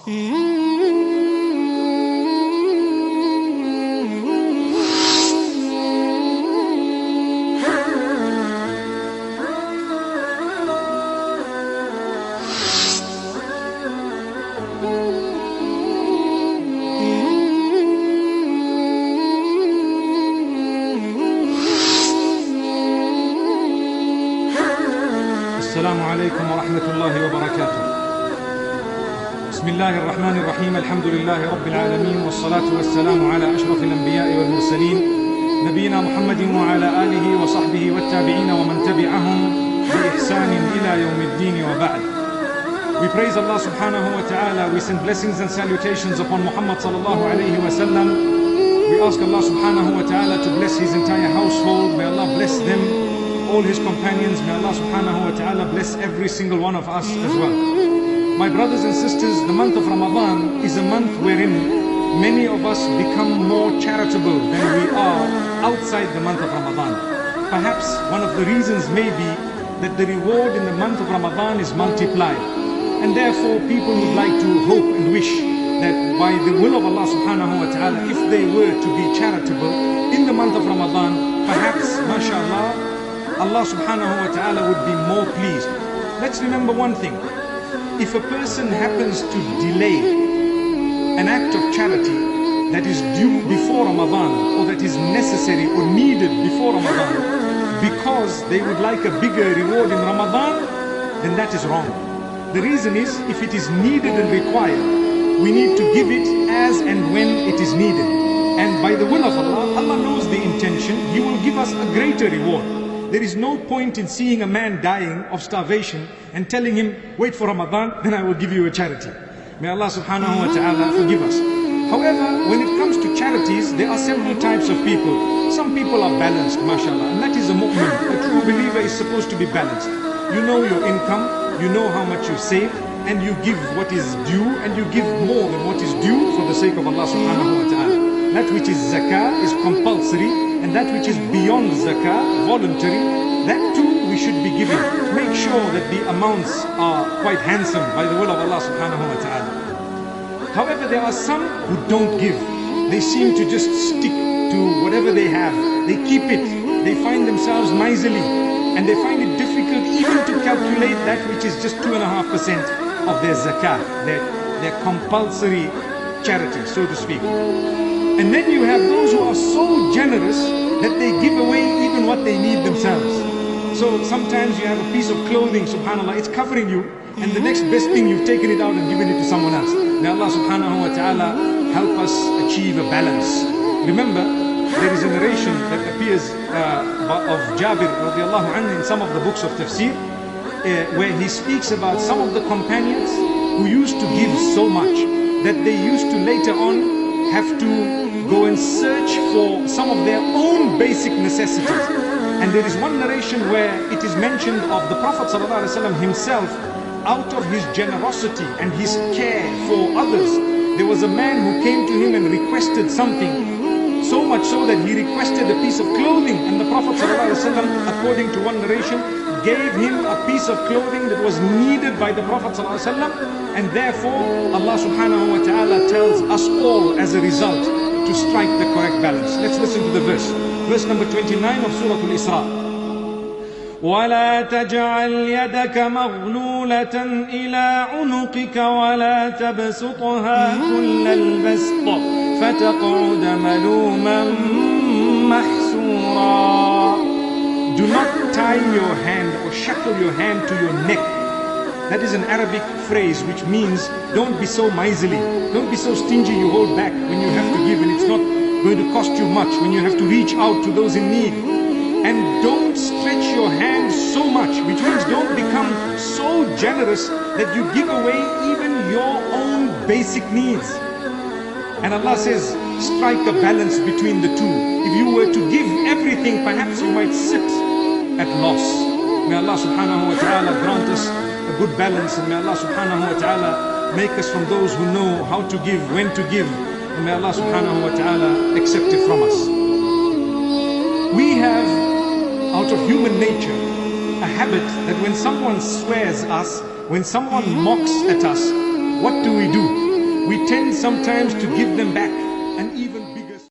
السلام عليكم ورحمة الله وبركاته. بسم الله الرحمن الرحيم. الحمد لله رب العالمين، والصلاة والسلام على أشرف الأنبياء والمرسلين نبينا محمد وعلى آله وصحبه والتابعين ومن تبعهم بإحسان إلى يوم الدين وبعد. We praise Allah subhanahu wa ta'ala. We send blessings and salutations upon Muhammad sallallahu alayhi wa sallam. We ask Allah subhanahu wa ta'ala to bless his entire household. May Allah bless them, all his companions. May Allah subhanahu wa ta'ala bless every single one of us as well. My brothers and sisters, the month of Ramadan is a month wherein many of us become more charitable than we are outside the month of Ramadan. Perhaps one of the reasons may be that the reward in the month of Ramadan is multiplied, and therefore people would like to hope and wish that by the will of Allah subhanahu wa ta'ala, if they were to be charitable in the month of Ramadan, perhaps, mashallah, Allah subhanahu wa ta'ala would be more pleased. Let's remember one thing. If a person happens to delay an act of charity that is due before Ramadan, or that is necessary or needed before Ramadan, because they would like a bigger reward in Ramadan, then that is wrong. The reason is, if it is needed and required, we need to give it as and when it is needed. And by the will of Allah, Allah knows the intention. He will give us a greater reward. There is no point in seeing a man dying of starvation and telling him, wait for Ramadan, then I will give you a charity. May Allah subhanahu wa ta'ala forgive us. However, when it comes to charities, there are several types of people. Some people are balanced, mashallah, and that is a mu'min. A true believer is supposed to be balanced. You know your income, you know how much you save, and you give what is due, and you give more than what is due for the sake of Allah subhanahu wa ta'ala. That which is zakah is compulsory, and that which is beyond zakah, voluntary, that too we should be giving. Make sure that the amounts are quite handsome by the will of Allah subhanahu wa ta'ala. However, there are some who don't give. They seem to just stick to whatever they have. They keep it. They find themselves miserly, and they find it difficult even to calculate that which is just 2.5% of their zakah, their compulsory charity, so to speak. And then you have those who are so generous that they give away even what they need themselves. So sometimes you have a piece of clothing, subhanAllah, it's covering you, and the next best thing, you've taken it out and given it to someone else. May Allah subhanahu wa ta'ala help us achieve a balance. Remember, there is a narration that appears of Jabir radiallahu anhu in some of the books of tafsir, where he speaks about some of the companions who used to give so much that they used to later on have to go and search for some of their own basic necessities. And there is one narration where it is mentioned of the Prophet ﷺ himself, out of his generosity and his care for others, there was a man who came to him and requested something, so much so that he requested a piece of clothing, and the Prophet ﷺ, according to one narration, gave him a piece of clothing that was needed by the Prophet ﷺ, and therefore Allah subhanahu wa ta'ala tells us all as a result to strike the correct balance. Let's listen to the verse. Verse number 29 of Surah Al-Isra. وَلَا تَجْعَلْ يَدَكَ مَغْلُولَةً إِلَىٰ عُنُقِكَ وَلَا تَبْسُطْهَا كُلَّ الْبَسْطِ فَتَقْعُدَ مَلُومًا مَحْسُورًا. Do not tie your hand or shackle your hand to your neck. That is an Arabic phrase which means don't be so miserly, don't be so stingy you hold back when you have to give and it's not going to cost you much, when you have to reach out to those in need. And don't stretch your hand so much, which means don't become so generous that you give away even your own basic needs. And Allah says, strike a balance between the two. If you were to give everything, perhaps you might sit at loss. May Allah subhanahu wa ta'ala grant us a good balance, and may Allah subhanahu wa ta'ala make us from those who know how to give, when to give, and may Allah subhanahu wa ta'ala accept it from us. We have, out of human nature, a habit that when someone swears us, when someone mocks at us, what do? tend sometimes to give them back and even